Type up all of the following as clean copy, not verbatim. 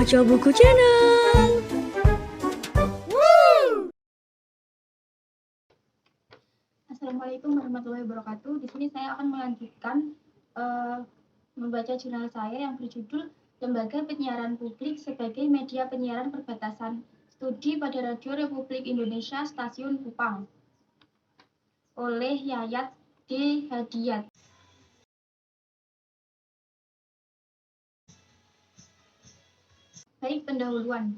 Baca Buku Channel. Assalamualaikum warahmatullahi wabarakatuh. Di sini saya akan melanjutkan membaca jurnal saya yang berjudul Lembaga Penyiaran Publik sebagai Media Penyiaran Perbatasan, Studi pada Radio Republik Indonesia Stasiun Kupang, oleh Yayat D. Hadiyat. Baik, pendahuluan.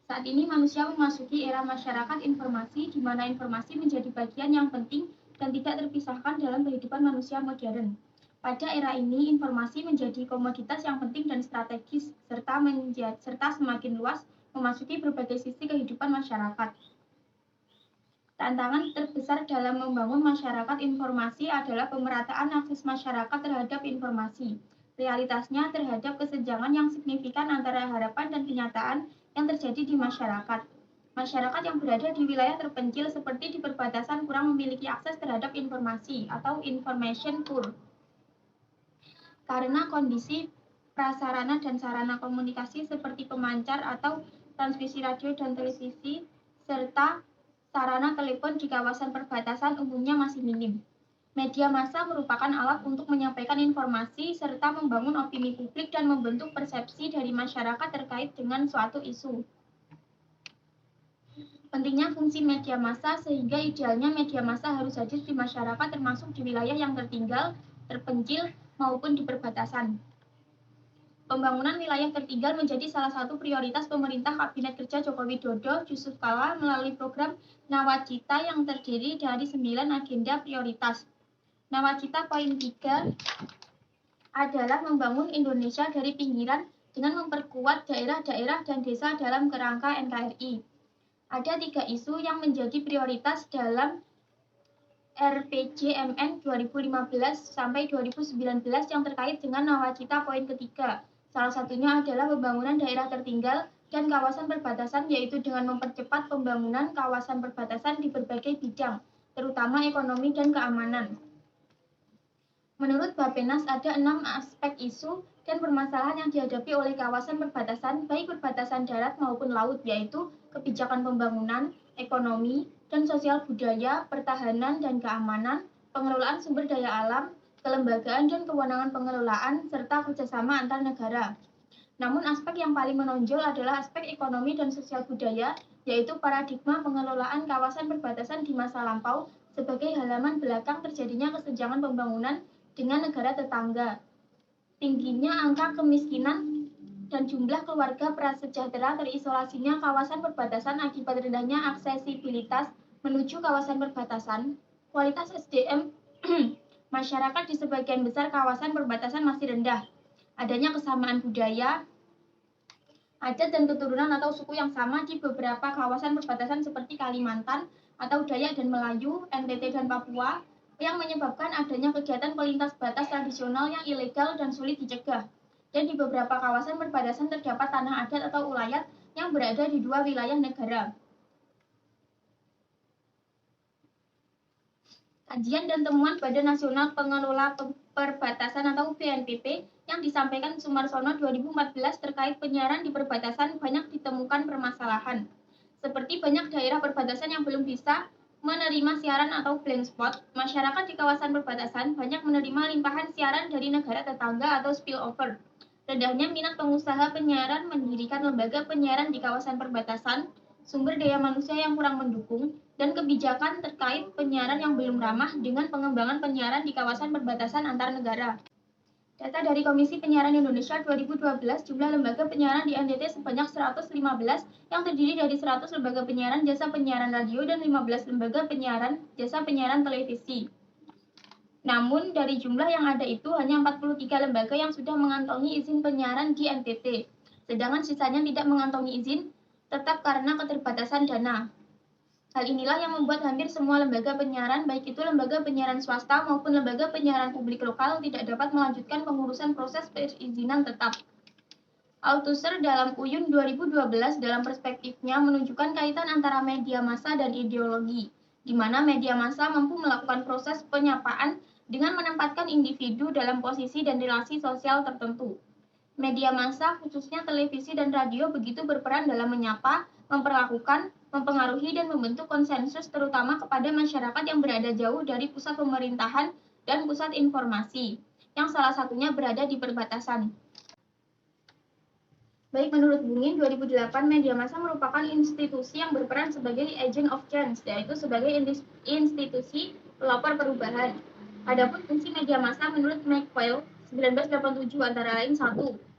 Saat ini manusia memasuki era masyarakat informasi di mana informasi menjadi bagian yang penting dan tidak terpisahkan dalam kehidupan manusia modern. Pada era ini, informasi menjadi komoditas yang penting dan strategis serta semakin luas memasuki berbagai sisi kehidupan masyarakat. Tantangan terbesar dalam membangun masyarakat informasi adalah pemerataan akses masyarakat terhadap informasi. Realitasnya terhadap kesenjangan yang signifikan antara harapan dan kenyataan yang terjadi di masyarakat. Masyarakat yang berada di wilayah terpencil seperti di perbatasan kurang memiliki akses terhadap informasi atau information poor. Karena kondisi prasarana dan sarana komunikasi seperti pemancar atau transmisi radio dan televisi serta sarana telepon di kawasan perbatasan umumnya masih minim. Media massa merupakan alat untuk menyampaikan informasi serta membangun opini publik dan membentuk persepsi dari masyarakat terkait dengan suatu isu. Pentingnya fungsi media massa sehingga idealnya media massa harus hadir di masyarakat termasuk di wilayah yang tertinggal, terpencil, maupun di perbatasan. Pembangunan wilayah tertinggal menjadi salah satu prioritas pemerintah Kabinet Kerja Joko Widodo Yusuf Kala melalui program Nawacita yang terdiri dari 9 agenda prioritas. Nawacita poin 3 adalah membangun Indonesia dari pinggiran dengan memperkuat daerah-daerah dan desa dalam kerangka NKRI. Ada 3 isu yang menjadi prioritas dalam RPJMN 2015 sampai 2019 yang terkait dengan Nawacita poin ketiga. Salah satunya adalah pembangunan daerah tertinggal dan kawasan perbatasan, yaitu dengan mempercepat pembangunan kawasan perbatasan di berbagai bidang, terutama ekonomi dan keamanan. Menurut Bappenas ada 6 aspek isu dan permasalahan yang dihadapi oleh kawasan perbatasan, baik perbatasan darat maupun laut, yaitu kebijakan pembangunan, ekonomi, dan sosial budaya, pertahanan dan keamanan, pengelolaan sumber daya alam, kelembagaan dan kewenangan pengelolaan, serta kerjasama antar negara. Namun aspek yang paling menonjol adalah aspek ekonomi dan sosial budaya, yaitu paradigma pengelolaan kawasan perbatasan di masa lampau sebagai halaman belakang terjadinya kesenjangan pembangunan dengan negara tetangga. Tingginya angka kemiskinan dan jumlah keluarga prasejahtera, terisolasinya kawasan perbatasan akibat rendahnya aksesibilitas menuju kawasan perbatasan, kualitas SDM masyarakat di sebagian besar kawasan perbatasan masih rendah, adanya kesamaan budaya, adat dan keturunan atau suku yang sama di beberapa kawasan perbatasan seperti Kalimantan atau Dayak dan Melayu, NTT dan Papua, yang menyebabkan adanya kegiatan pelintas batas tradisional yang ilegal dan sulit dicegah. Dan di beberapa kawasan perbatasan terdapat tanah adat atau ulayat yang berada di 2 wilayah negara. Kajian dan temuan Badan Nasional Pengelola Perbatasan atau BNPB yang disampaikan Sumarsono 2014 terkait penyiaran di perbatasan banyak ditemukan permasalahan. Seperti banyak daerah perbatasan yang belum bisa menerima siaran atau blank spot, masyarakat di kawasan perbatasan banyak menerima limpahan siaran dari negara tetangga atau spillover. Rendahnya minat pengusaha penyiaran mendirikan lembaga penyiaran di kawasan perbatasan, sumber daya manusia yang kurang mendukung, dan kebijakan terkait penyiaran yang belum ramah dengan pengembangan penyiaran di kawasan perbatasan antar negara. Data dari Komisi Penyiaran Indonesia 2012, jumlah lembaga penyiaran di NTT sebanyak 115 yang terdiri dari 100 lembaga penyiaran jasa penyiaran radio dan 15 lembaga penyiaran jasa penyiaran televisi. Namun, dari jumlah yang ada itu hanya 43 lembaga yang sudah mengantongi izin penyiaran di NTT, sedangkan sisanya tidak mengantongi izin tetap karena keterbatasan dana. Hal inilah yang membuat hampir semua lembaga penyiaran, baik itu lembaga penyiaran swasta maupun lembaga penyiaran publik lokal, tidak dapat melanjutkan pengurusan proses perizinan tetap. Althusser dalam UIN 2012 dalam perspektifnya menunjukkan kaitan antara media massa dan ideologi, di mana media massa mampu melakukan proses penyapaan dengan menempatkan individu dalam posisi dan relasi sosial tertentu. Media massa, khususnya televisi dan radio, begitu berperan dalam menyapa, memperlakukan, mempengaruhi, dan membentuk konsensus terutama kepada masyarakat yang berada jauh dari pusat pemerintahan dan pusat informasi, yang salah satunya berada di perbatasan. Baik, menurut Bungin, 2008 media massa merupakan institusi yang berperan sebagai agent of change, yaitu sebagai institusi pelopor perubahan. Adapun fungsi media massa menurut McPhail 1987 antara lain 1.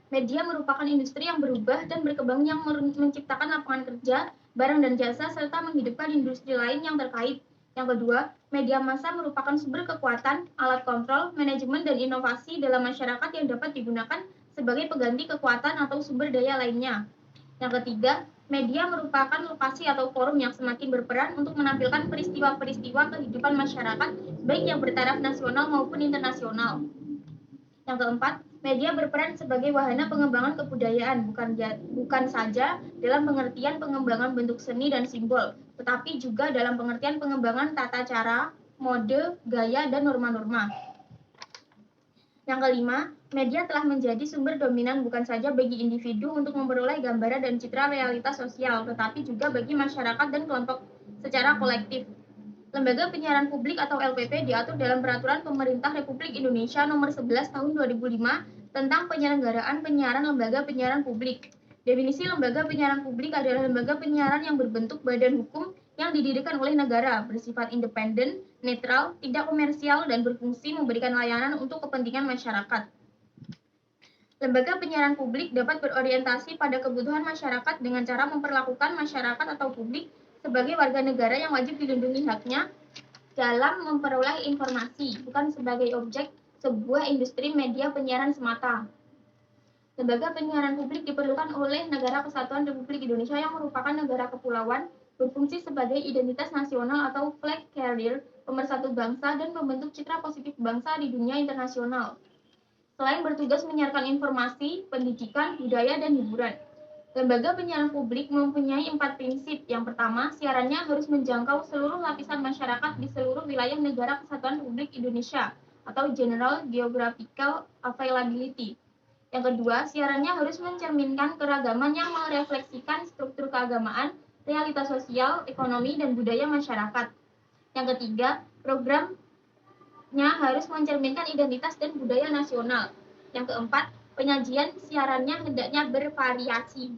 Media merupakan industri yang berubah dan berkembang yang menciptakan lapangan kerja, barang dan jasa, serta menghidupkan industri lain yang terkait. Yang kedua, media massa merupakan sumber kekuatan, alat kontrol, manajemen, dan inovasi dalam masyarakat yang dapat digunakan sebagai pengganti kekuatan atau sumber daya lainnya. Yang ketiga, media merupakan lokasi atau forum yang semakin berperan untuk menampilkan peristiwa-peristiwa kehidupan masyarakat, baik yang bertaraf nasional maupun internasional. Yang keempat, media berperan sebagai wahana pengembangan kebudayaan, bukan saja dalam pengertian pengembangan bentuk seni dan simbol, tetapi juga dalam pengertian pengembangan tata cara, mode, gaya, dan norma-norma. Yang kelima, media telah menjadi sumber dominan bukan saja bagi individu untuk memperoleh gambaran dan citra realitas sosial, tetapi juga bagi masyarakat dan kelompok secara kolektif. Lembaga Penyiaran Publik atau LPP diatur dalam Peraturan Pemerintah Republik Indonesia Nomor 11 Tahun 2005 tentang penyelenggaraan penyiaran lembaga penyiaran publik. Definisi lembaga penyiaran publik adalah lembaga penyiaran yang berbentuk badan hukum yang didirikan oleh negara, bersifat independen, netral, tidak komersial, dan berfungsi memberikan layanan untuk kepentingan masyarakat. Lembaga penyiaran publik dapat berorientasi pada kebutuhan masyarakat dengan cara memperlakukan masyarakat atau publik sebagai warga negara yang wajib dilindungi haknya dalam memperoleh informasi, bukan sebagai objek sebuah industri media penyiaran semata. Lembaga penyiaran publik diperlukan oleh Negara Kesatuan Republik Indonesia yang merupakan negara kepulauan, berfungsi sebagai identitas nasional atau flag carrier, pemersatu bangsa, dan membentuk citra positif bangsa di dunia internasional. Selain bertugas menyiarkan informasi, pendidikan, budaya, dan hiburan, lembaga penyiaran publik mempunyai 4 prinsip. Yang pertama, siarannya harus menjangkau seluruh lapisan masyarakat di seluruh wilayah Negara Kesatuan Republik Indonesia atau General Geographical Availability. Yang kedua, siarannya harus mencerminkan keragaman yang merefleksikan struktur keagamaan, realitas sosial, ekonomi, dan budaya masyarakat. Yang ketiga, programnya harus mencerminkan identitas dan budaya nasional. Yang keempat, penyajian siarannya hendaknya bervariasi.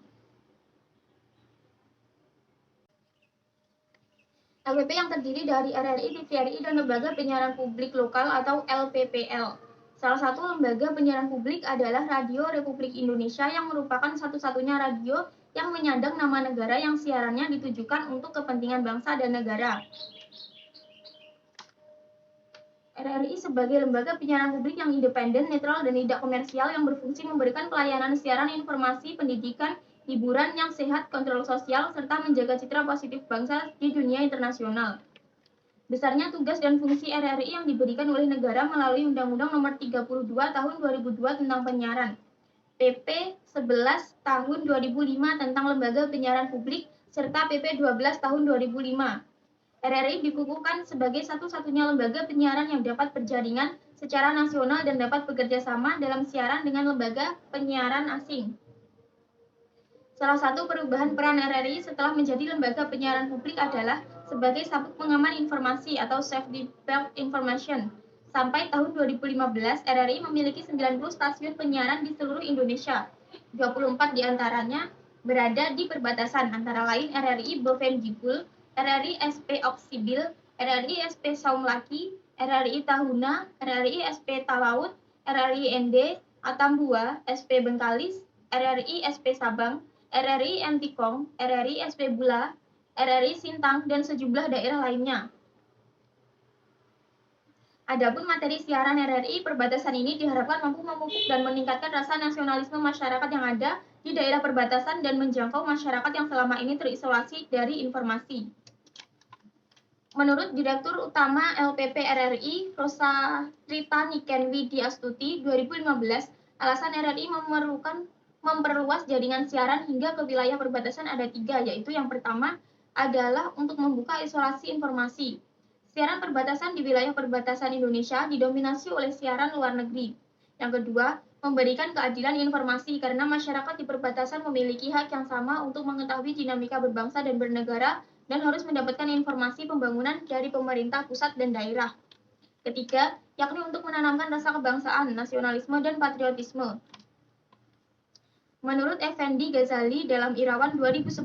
LPP yang terdiri dari RRI, TVRI, dan Lembaga Penyiaran Publik Lokal atau LPPL. Salah satu lembaga penyiaran publik adalah Radio Republik Indonesia yang merupakan satu-satunya radio yang menyandang nama negara yang siarannya ditujukan untuk kepentingan bangsa dan negara. RRI sebagai lembaga penyiaran publik yang independen, netral, dan tidak komersial yang berfungsi memberikan pelayanan siaran informasi, pendidikan, hiburan yang sehat, kontrol sosial, serta menjaga citra positif bangsa di dunia internasional. Besarnya tugas dan fungsi RRI yang diberikan oleh negara melalui Undang-Undang Nomor 32 Tahun 2002 tentang penyiaran, PP 11 Tahun 2005 tentang Lembaga Penyiaran Publik, serta PP 12 Tahun 2005. RRI dikukuhkan sebagai satu-satunya lembaga penyiaran yang dapat berjaringan secara nasional dan dapat bekerja sama dalam siaran dengan lembaga penyiaran asing. Salah satu perubahan peran RRI setelah menjadi lembaga penyiaran publik adalah sebagai sabuk pengaman informasi atau safeguard information. Sampai tahun 2015, RRI memiliki 90 stasiun penyiaran di seluruh Indonesia. 24 diantaranya berada di perbatasan, antara lain RRI Bovendigul, RRI SP Oksibil, RRI SP Saumlaki, RRI Tahuna, RRI SP Talaut, RRI ND, Atambua, SP Bengkalis, RRI SP Sabang, RRI Entikong, RRI SP Bula, RRI Sintang, dan sejumlah daerah lainnya. Adapun materi siaran RRI perbatasan ini diharapkan mampu memupuk dan meningkatkan rasa nasionalisme masyarakat yang ada di daerah perbatasan dan menjangkau masyarakat yang selama ini terisolasi dari informasi. Menurut Direktur Utama LPP RRI, Rosa Trita Nikenwi Diastuti, 2015, alasan RRI memperluas jaringan siaran hingga ke wilayah perbatasan ada 3, yaitu yang pertama adalah untuk membuka isolasi informasi. Siaran perbatasan di wilayah perbatasan Indonesia didominasi oleh siaran luar negeri. Yang kedua, memberikan keadilan informasi karena masyarakat di perbatasan memiliki hak yang sama untuk mengetahui dinamika berbangsa dan bernegara dan harus mendapatkan informasi pembangunan dari pemerintah pusat dan daerah. Ketiga, yakni untuk menanamkan rasa kebangsaan, nasionalisme, dan patriotisme. Menurut Effendi Ghazali dalam Irawan 2010,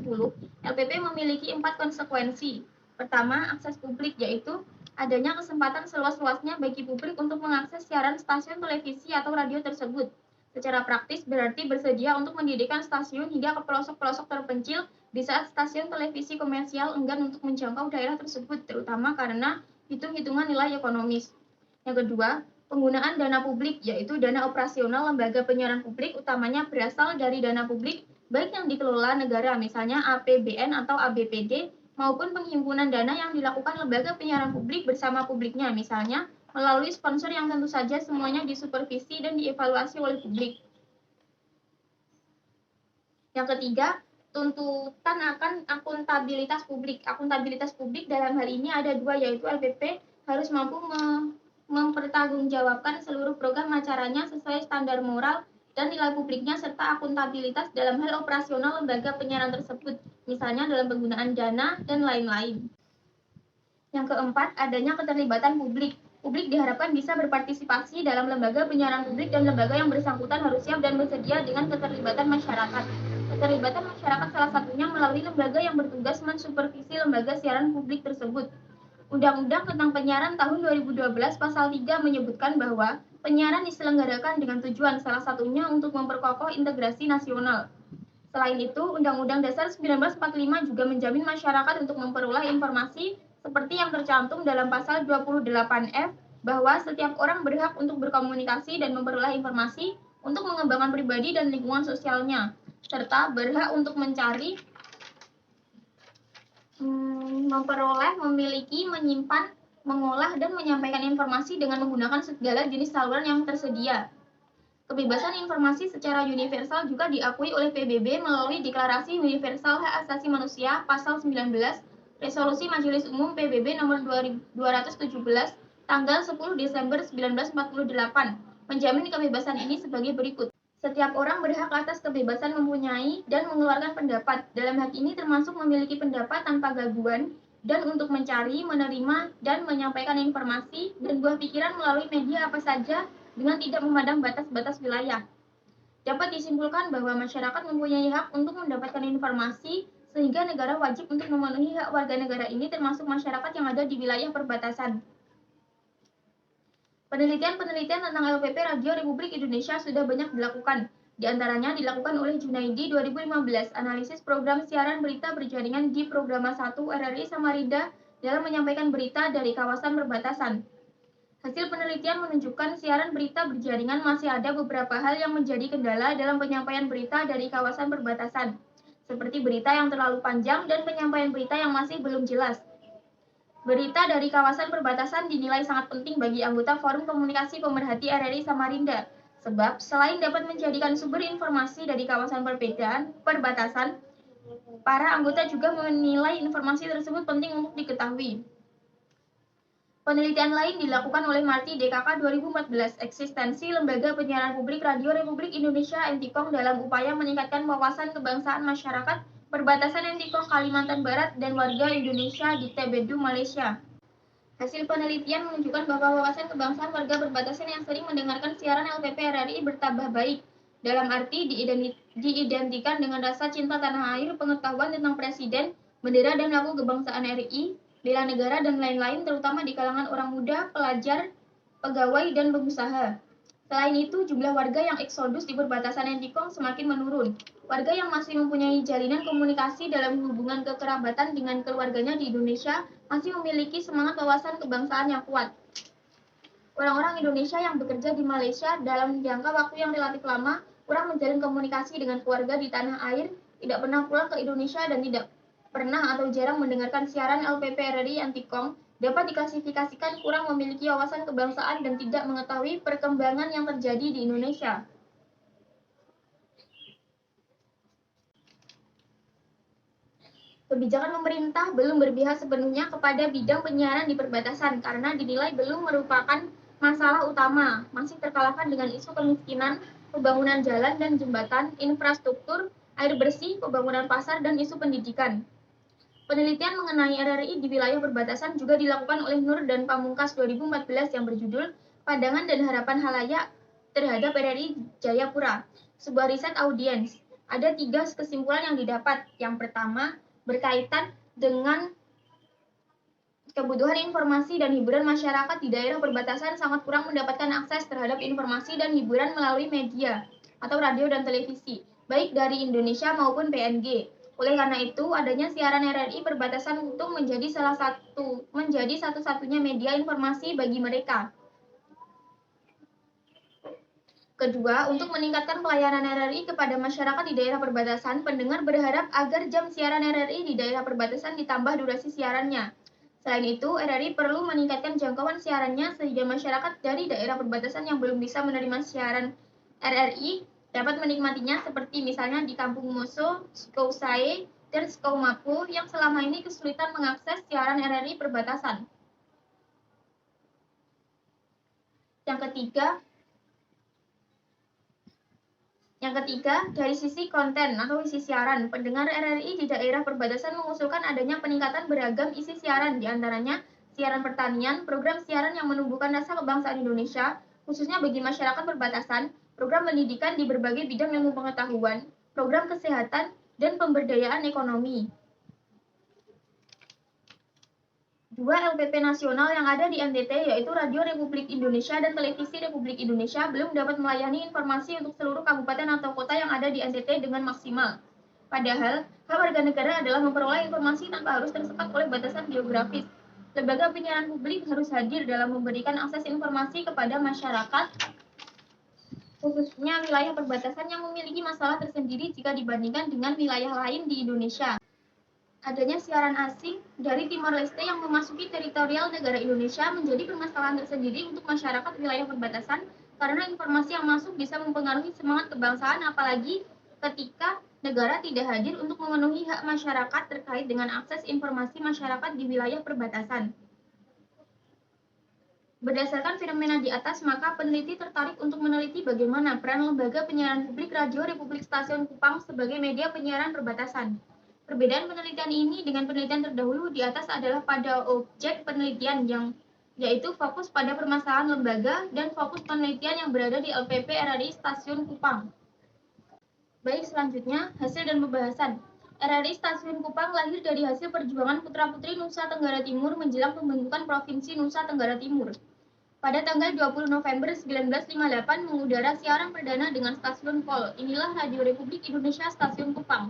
LPP memiliki 4 konsekuensi. Pertama, akses publik, yaitu adanya kesempatan seluas-luasnya bagi publik untuk mengakses siaran stasiun televisi atau radio tersebut. Secara praktis berarti bersedia untuk mendirikan stasiun hingga ke pelosok-pelosok terpencil di saat stasiun televisi komersial enggan untuk menjangkau daerah tersebut, terutama karena hitung-hitungan nilai ekonomis. Yang kedua, penggunaan dana publik, yaitu dana operasional lembaga penyiaran publik utamanya berasal dari dana publik baik yang dikelola negara, misalnya APBN atau ABPD, maupun penghimpunan dana yang dilakukan lembaga penyiaran publik bersama publiknya, misalnya melalui sponsor yang tentu saja semuanya disupervisi dan dievaluasi oleh publik. Yang ketiga, tuntutan akan akuntabilitas publik. Akuntabilitas publik dalam hal ini ada dua, yaitu LPP harus mampu mempertanggungjawabkan seluruh program acaranya sesuai standar moral dan nilai publiknya serta akuntabilitas dalam hal operasional lembaga penyiaran tersebut, misalnya dalam penggunaan dana dan lain-lain. Yang keempat, adanya keterlibatan publik. Publik diharapkan bisa berpartisipasi dalam lembaga penyiaran publik dan lembaga yang bersangkutan harus siap dan bersedia dengan keterlibatan masyarakat. Keterlibatan masyarakat salah satunya melalui lembaga yang bertugas mensupervisi lembaga siaran publik tersebut. Undang-Undang tentang Penyiaran tahun 2012 pasal 3 menyebutkan bahwa penyiaran diselenggarakan dengan tujuan salah satunya untuk memperkokoh integrasi nasional. Selain itu, Undang-Undang Dasar 1945 juga menjamin masyarakat untuk memperoleh informasi seperti yang tercantum dalam pasal 28F bahwa setiap orang berhak untuk berkomunikasi dan memperoleh informasi untuk mengembangkan pribadi dan lingkungan sosialnya, serta berhak untuk mencari, memperoleh, memiliki, menyimpan, mengolah, dan menyampaikan informasi dengan menggunakan segala jenis saluran yang tersedia. Kebebasan informasi secara universal juga diakui oleh PBB melalui Deklarasi Universal Hak Asasi Manusia Pasal 19, Resolusi Majelis Umum PBB nomor 217 tanggal 10 Desember 1948, menjamin kebebasan ini sebagai berikut. Setiap orang berhak atas kebebasan mempunyai dan mengeluarkan pendapat. Dalam hal ini termasuk memiliki pendapat tanpa gangguan dan untuk mencari, menerima, dan menyampaikan informasi dan buah pikiran melalui media apa saja dengan tidak memandang batas-batas wilayah. Dapat disimpulkan bahwa masyarakat mempunyai hak untuk mendapatkan informasi sehingga negara wajib untuk memenuhi hak warga negara ini termasuk masyarakat yang ada di wilayah perbatasan. Penelitian-penelitian tentang LPP Radio Republik Indonesia sudah banyak dilakukan. Di antaranya dilakukan oleh Junaidi 2015, analisis program siaran berita berjaringan di Programa 1 RRI Samarinda dalam menyampaikan berita dari kawasan perbatasan. Hasil penelitian menunjukkan siaran berita berjaringan masih ada beberapa hal yang menjadi kendala dalam penyampaian berita dari kawasan perbatasan, seperti berita yang terlalu panjang dan penyampaian berita yang masih belum jelas. Berita dari kawasan perbatasan dinilai sangat penting bagi anggota Forum Komunikasi Pemerhati RRI Samarinda, sebab selain dapat menjadikan sumber informasi dari kawasan perbatasan, para anggota juga menilai informasi tersebut penting untuk diketahui. Penelitian lain dilakukan oleh Marty DKK 2014, eksistensi Lembaga Penyiaran Publik Radio Republik Indonesia (MTIKOM) dalam upaya meningkatkan wawasan kebangsaan masyarakat perbatasan MTIKOM Kalimantan Barat dan warga Indonesia di Tebedu, Malaysia. Hasil penelitian menunjukkan bahwa wawasan kebangsaan warga perbatasan yang sering mendengarkan siaran LPP RRI bertambah baik, dalam arti diidentikan dengan rasa cinta tanah air, pengetahuan tentang presiden, bendera dan lagu kebangsaan RI, bela negara, dan lain-lain, terutama di kalangan orang muda, pelajar, pegawai, dan pengusaha. Selain itu, jumlah warga yang eksodus di perbatasan MTIKOM semakin menurun. Warga yang masih mempunyai jalinan komunikasi dalam hubungan kekerabatan dengan keluarganya di Indonesia masih memiliki semangat wawasan kebangsaan yang kuat. Orang-orang Indonesia yang bekerja di Malaysia dalam jangka waktu yang relatif lama, kurang menjalin komunikasi dengan keluarga di tanah air, tidak pernah pulang ke Indonesia, dan tidak pernah atau jarang mendengarkan siaran LPP RRI MTIKOM, dapat diklasifikasikan kurang memiliki wawasan kebangsaan dan tidak mengetahui perkembangan yang terjadi di Indonesia. Kebijakan pemerintah belum berpihak sepenuhnya kepada bidang penyiaran di perbatasan karena dinilai belum merupakan masalah utama, masih terkalahkan dengan isu kemiskinan, pembangunan jalan dan jembatan, infrastruktur, air bersih, pembangunan pasar, dan isu pendidikan. Penelitian mengenai RRI di wilayah perbatasan juga dilakukan oleh Nur dan Pamungkas 2014 yang berjudul Pandangan dan Harapan Halayak terhadap RRI Jayapura, sebuah riset audiens. Ada 3 kesimpulan yang didapat. Yang pertama, berkaitan dengan kebutuhan informasi dan hiburan masyarakat di daerah perbatasan sangat kurang mendapatkan akses terhadap informasi dan hiburan melalui media atau radio dan televisi, baik dari Indonesia maupun PNG. Oleh karena itu, adanya siaran RRI perbatasan untung menjadi satu-satunya media informasi bagi mereka. Kedua, untuk meningkatkan pelayanan RRI kepada masyarakat di daerah perbatasan, pendengar berharap agar jam siaran RRI di daerah perbatasan ditambah durasi siarannya. Selain itu, RRI perlu meningkatkan jangkauan siarannya sehingga masyarakat dari daerah perbatasan yang belum bisa menerima siaran RRI dapat menikmatinya seperti misalnya di Kampung Moso, Skousae, dan Skoumapo yang selama ini kesulitan mengakses siaran RRI perbatasan. Yang ketiga, dari sisi konten atau isi siaran, pendengar RRI di daerah perbatasan mengusulkan adanya peningkatan beragam isi siaran, diantaranya siaran pertanian, program siaran yang menumbuhkan rasa kebangsaan Indonesia, khususnya bagi masyarakat perbatasan, program pendidikan di berbagai bidang ilmu pengetahuan, program kesehatan, dan pemberdayaan ekonomi. 2 LPP nasional yang ada di NTT yaitu Radio Republik Indonesia dan Televisi Republik Indonesia belum dapat melayani informasi untuk seluruh kabupaten atau kota yang ada di NTT dengan maksimal. Padahal, hak warga negara adalah memperoleh informasi tanpa harus tersekat oleh batasan geografis. Lembaga penyiaran publik harus hadir dalam memberikan akses informasi kepada masyarakat, khususnya wilayah perbatasan yang memiliki masalah tersendiri jika dibandingkan dengan wilayah lain di Indonesia. Adanya siaran asing dari Timor Leste yang memasuki teritorial negara Indonesia menjadi permasalahan tersendiri untuk masyarakat wilayah perbatasan karena informasi yang masuk bisa mempengaruhi semangat kebangsaan apalagi ketika negara tidak hadir untuk memenuhi hak masyarakat terkait dengan akses informasi masyarakat di wilayah perbatasan. Berdasarkan fenomena di atas, maka peneliti tertarik untuk meneliti bagaimana peran lembaga penyiaran publik Radio Republik Stasiun Kupang sebagai media penyiaran perbatasan. Perbedaan penelitian ini dengan penelitian terdahulu di atas adalah pada objek penelitian yaitu fokus pada permasalahan lembaga dan fokus penelitian yang berada di LPP RRI Stasiun Kupang. Baik, selanjutnya hasil dan pembahasan. RRI Stasiun Kupang lahir dari hasil perjuangan putra-putri Nusa Tenggara Timur menjelang pembentukan Provinsi Nusa Tenggara Timur. Pada tanggal 20 November 1958 mengudara siaran perdana dengan stasiun Pol. Inilah Radio Republik Indonesia Stasiun Kupang.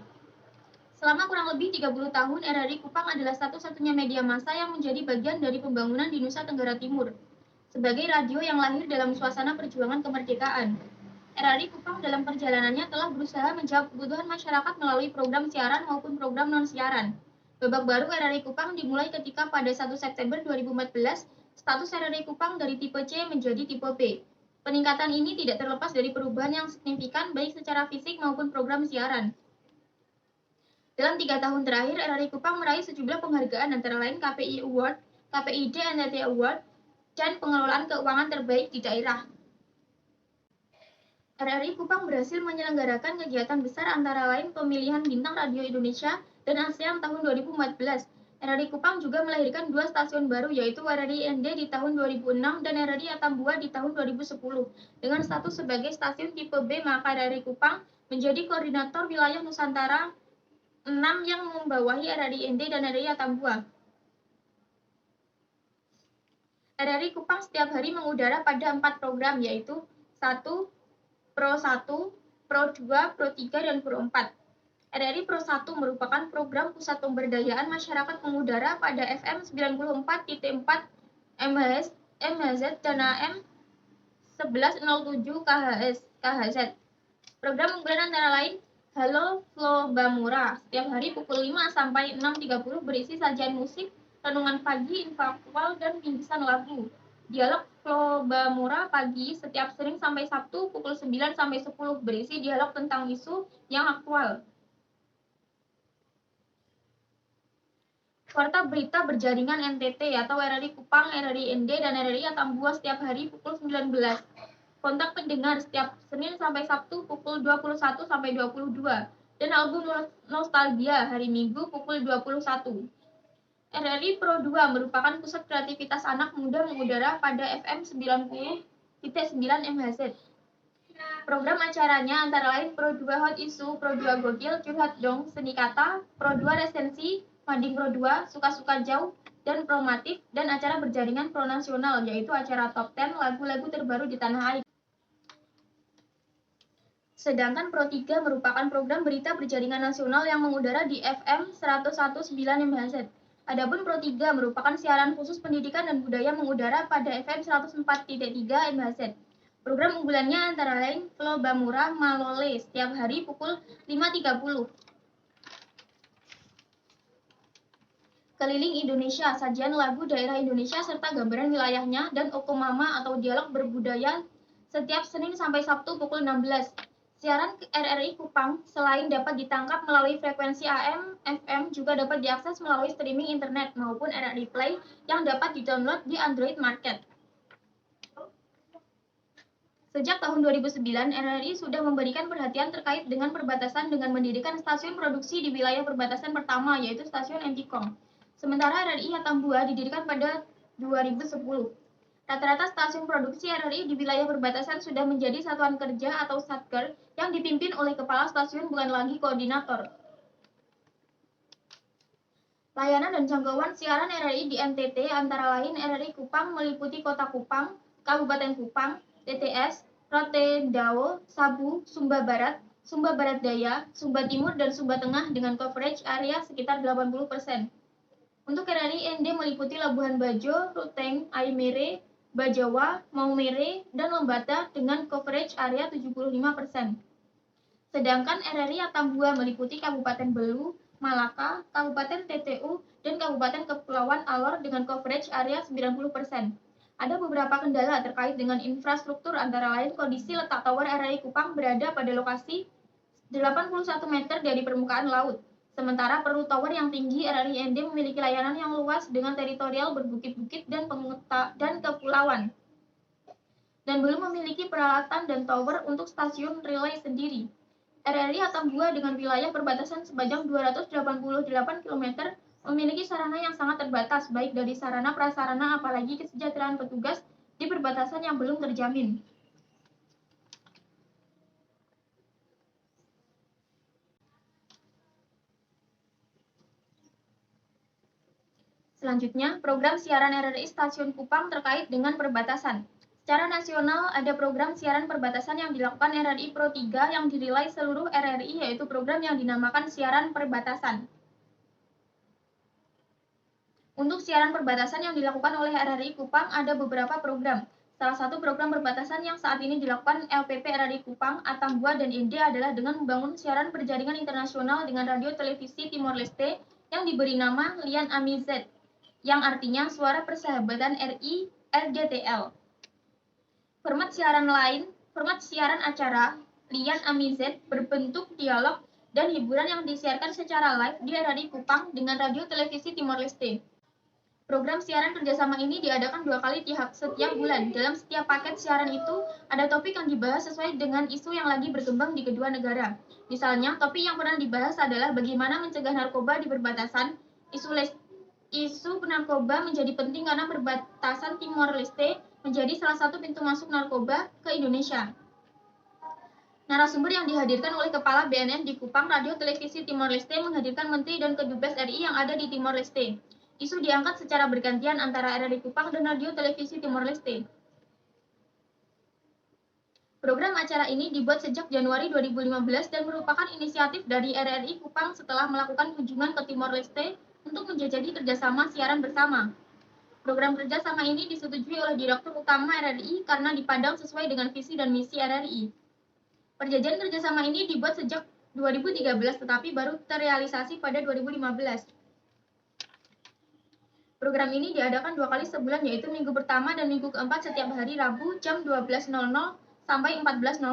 Selama kurang lebih 30 tahun, RRI Kupang adalah satu-satunya media massa yang menjadi bagian dari pembangunan di Nusa Tenggara Timur. Sebagai radio yang lahir dalam suasana perjuangan kemerdekaan, RRI Kupang dalam perjalanannya telah berusaha menjawab kebutuhan masyarakat melalui program siaran maupun program non-siaran. Babak baru RRI Kupang dimulai ketika pada 1 September 2014, status RRI Kupang dari tipe C menjadi tipe B. Peningkatan ini tidak terlepas dari perubahan yang signifikan baik secara fisik maupun program siaran. Dalam 3 tahun terakhir, RRI Kupang meraih sejumlah penghargaan antara lain KPI Award, KPID NTT Award, dan pengelolaan keuangan terbaik di daerah. RRI Kupang berhasil menyelenggarakan kegiatan besar antara lain pemilihan Bintang Radio Indonesia dan ASEAN tahun 2014. RRI Kupang juga melahirkan 2 stasiun baru yaitu RRI ND di tahun 2006 dan RRI Atambua di tahun 2010. Dengan status sebagai stasiun tipe B, maka RRI Kupang menjadi koordinator wilayah Nusantara 6 yang membawahi RRI ND dan RRI Atambua. RRI Kupang setiap hari mengudara pada 4 program yaitu 1. Pro 1, Pro 2, Pro 3, dan Pro 4. RRI Pro 1 merupakan program pusat pemberdayaan masyarakat mengudara pada FM 94.4 MHz dan AM 1107 KHZ. Program unggulan antara lain Halo Flo Bamura, setiap hari pukul 5 sampai 6.30 berisi sajian musik, renungan pagi, infaktual, dan bingkisan lagu. Dialog Flo Bamura pagi setiap Senin sampai Sabtu pukul 9 sampai 10 berisi dialog tentang isu yang aktual. Warta berita berjaringan NTT atau RRI Kupang, RRI ND, dan RRI Atambua setiap hari pukul 19. kontak pendengar setiap Senin sampai Sabtu pukul 21 sampai 22 dan album Nostalgia hari Minggu pukul 21. RRI Pro 2 merupakan pusat kreativitas anak muda mengudara pada FM 90.9 MHz. Program acaranya antara lain Pro 2 Hot Isu, Pro 2 Gokil, Curhat Dong, Seni Kata, Pro 2 Resensi, Mading Pro 2, Suka-Suka Jauh, dan Promatif, dan acara berjaringan pro nasional, yaitu acara Top 10 lagu-lagu terbaru di tanah air. Sedangkan Pro 3 merupakan program berita berjaringan nasional yang mengudara di FM 101.9 MHz. Adapun Pro 3 merupakan siaran khusus pendidikan dan budaya mengudara pada FM 104.3 MHz. Program unggulannya antara lain Flo Bamura Malole setiap hari pukul 5.30. Keliling Indonesia, sajian lagu daerah Indonesia serta gambaran wilayahnya, dan Okomama atau dialog berbudaya setiap Senin sampai Sabtu pukul 16. Siaran RRI Kupang selain dapat ditangkap melalui frekuensi AM, FM, juga dapat diakses melalui streaming internet maupun RRI Play yang dapat didownload di Android Market. Sejak tahun 2009, RRI sudah memberikan perhatian terkait dengan perbatasan dengan mendirikan stasiun produksi di wilayah perbatasan pertama, yaitu stasiun Entikong. Sementara RRI Atambua didirikan pada 2010. Rata-rata stasiun produksi RRI di wilayah perbatasan sudah menjadi satuan kerja atau satker yang dipimpin oleh kepala stasiun bukan lagi koordinator. Layanan dan jangkauan siaran RRI di NTT antara lain RRI Kupang meliputi Kota Kupang, Kabupaten Kupang, TTS, Rotendao, Sabu, Sumba Barat Daya, Sumba Timur, dan Sumba Tengah dengan coverage area sekitar 80%. Untuk RRI ND meliputi Labuhan Bajo, Ruteng, Aimere, Bajawa, Maumere, dan Lembata dengan coverage area 75%. Sedangkan RRI Atambua meliputi Kabupaten Belu, Malaka, Kabupaten TTU, dan Kabupaten Kepulauan Alor dengan coverage area 90%. Ada beberapa kendala terkait dengan infrastruktur antara lain kondisi letak tower RRI Kupang berada pada lokasi 81 meter dari permukaan laut. Sementara perlu tower yang tinggi, RRI ND memiliki layanan yang luas dengan teritorial berbukit-bukit dan kepulauan. Dan belum memiliki peralatan dan tower untuk stasiun relay sendiri. RRI Atambua dengan wilayah perbatasan sepanjang 288 km memiliki sarana yang sangat terbatas, baik dari sarana prasarana apalagi kesejahteraan petugas di perbatasan yang belum terjamin. Selanjutnya, program siaran RRI Stasiun Kupang terkait dengan perbatasan. Secara nasional, ada program siaran perbatasan yang dilakukan RRI Pro 3 yang dirilai seluruh RRI, yaitu program yang dinamakan siaran perbatasan. Untuk siaran perbatasan yang dilakukan oleh RRI Kupang ada beberapa program. Salah satu program perbatasan yang saat ini dilakukan LPP RRI Kupang, Atambua, dan ND adalah dengan membangun siaran berjaringan internasional dengan radio televisi Timor Leste yang diberi nama Lian Ami Z, yang artinya Suara Persahabatan RI RDTL. Format siaran acara Lian Ami Z berbentuk dialog dan hiburan yang disiarkan secara live di RRI Kupang dengan radio televisi Timor Leste. Program siaran kerjasama ini diadakan 2 kali setiap bulan. Dalam setiap paket siaran itu, ada topik yang dibahas sesuai dengan isu yang lagi berkembang di kedua negara. Misalnya, topik yang pernah dibahas adalah bagaimana mencegah narkoba di perbatasan. Isu narkoba menjadi penting karena perbatasan Timor Leste menjadi salah satu pintu masuk narkoba ke Indonesia. Narasumber yang dihadirkan oleh Kepala BNN di Kupang Radio Televisi Timor Leste menghadirkan Menteri dan Kedubes RI yang ada di Timor Leste. Isu diangkat secara bergantian antara RRI Kupang dan Radio Televisi Timor Leste. Program acara ini dibuat sejak Januari 2015 dan merupakan inisiatif dari RRI Kupang setelah melakukan kunjungan ke Timor Leste untuk menjajaki kerjasama siaran bersama. Program kerjasama ini disetujui oleh Direktur Utama RRI karena dipandang sesuai dengan visi dan misi RRI. Perjanjian kerjasama ini dibuat sejak 2013 tetapi baru terrealisasi pada 2015. Program ini diadakan 2 kali sebulan, yaitu minggu pertama dan minggu keempat setiap hari Rabu jam 12.00 sampai 14.00.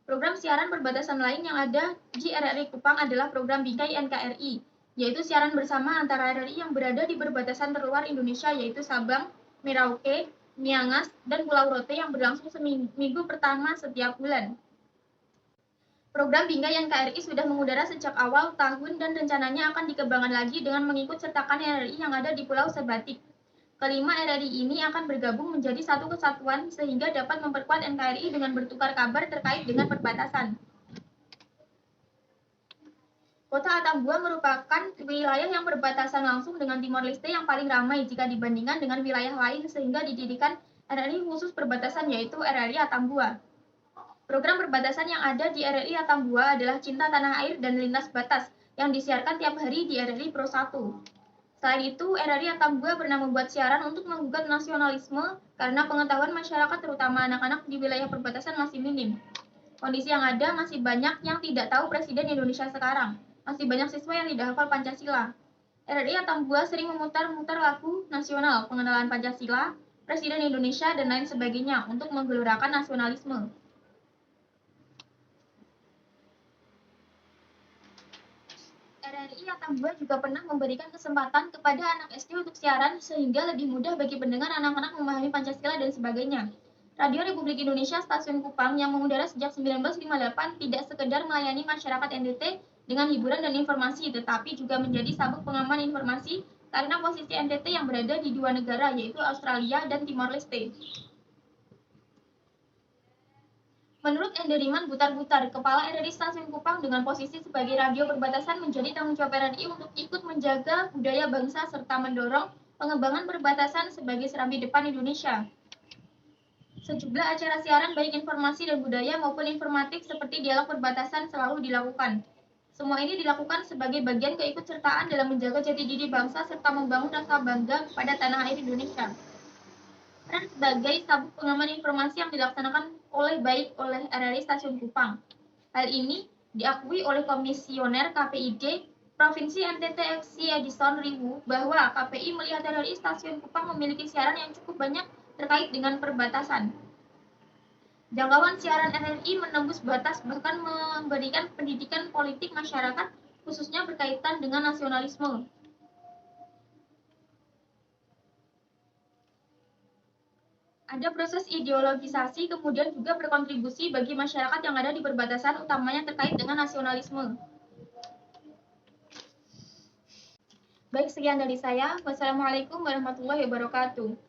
Program siaran perbatasan lain yang ada di RRI Kupang adalah program Bingkai NKRI, yaitu siaran bersama antara RRI yang berada di perbatasan terluar Indonesia, yaitu Sabang, Merauke, Miangas, dan Pulau Rote yang berlangsung seminggu pertama setiap bulan. Program Bingkai NKRI sudah mengudara sejak awal tahun dan rencananya akan dikembangkan lagi dengan mengikut sertakan RRI yang ada di Pulau Sebatik. Kelima RRI ini akan bergabung menjadi satu kesatuan sehingga dapat memperkuat NKRI dengan bertukar kabar terkait dengan perbatasan. Kota Atambua merupakan wilayah yang berbatasan langsung dengan Timor Leste yang paling ramai jika dibandingkan dengan wilayah lain sehingga didirikan RRI khusus perbatasan yaitu RRI Atambua. Program perbatasan yang ada di RRI Atambua adalah Cinta Tanah Air dan Lintas Batas yang disiarkan tiap hari di RRI Pro 1. Selain itu, RRI Atambua pernah membuat siaran untuk menggugat nasionalisme karena pengetahuan masyarakat terutama anak-anak di wilayah perbatasan masih minim. Kondisi yang ada masih banyak yang tidak tahu Presiden Indonesia sekarang. Masih banyak siswa yang tidak hafal Pancasila. RRI Atambua sering memutar-mutar lagu nasional, pengenalan Pancasila, Presiden Indonesia, dan lain sebagainya untuk menggelorakan nasionalisme. RRI Atambua juga pernah memberikan kesempatan kepada anak SD untuk siaran sehingga lebih mudah bagi pendengar anak-anak memahami Pancasila dan sebagainya. Radio Republik Indonesia Stasiun Kupang yang mengudara sejak 1958 tidak sekedar melayani masyarakat NTT dengan hiburan dan informasi, tetapi juga menjadi sabuk pengaman informasi karena posisi NTT yang berada di dua negara, yaitu Australia dan Timor Leste. Menurut Enderiman Butar-Butar, Kepala RRI Stasiun Kupang dengan posisi sebagai radio perbatasan menjadi tanggung jawab RRI untuk ikut menjaga budaya bangsa serta mendorong pengembangan perbatasan sebagai serambi depan Indonesia. Sejumlah acara siaran baik informasi dan budaya maupun informatif seperti dialog perbatasan selalu dilakukan. Semua ini dilakukan sebagai bagian keikutsertaan dalam menjaga jati diri bangsa serta membangun rasa bangga pada tanah air Indonesia. Peran sebagai sabuk pengaman informasi yang dilaksanakan baik oleh RRI Stasiun Kupang. Hal ini diakui oleh Komisioner KPID Provinsi NTT Eksi Edison Riwu bahwa KPI melihat RRI Stasiun Kupang memiliki siaran yang cukup banyak terkait dengan perbatasan. Jangkauan siaran RRI menembus batas bahkan memberikan pendidikan politik masyarakat khususnya berkaitan dengan nasionalisme. Ada proses ideologisasi kemudian juga berkontribusi bagi masyarakat yang ada di perbatasan utamanya terkait dengan nasionalisme. Baik, sekian dari saya. Wassalamualaikum warahmatullahi wabarakatuh.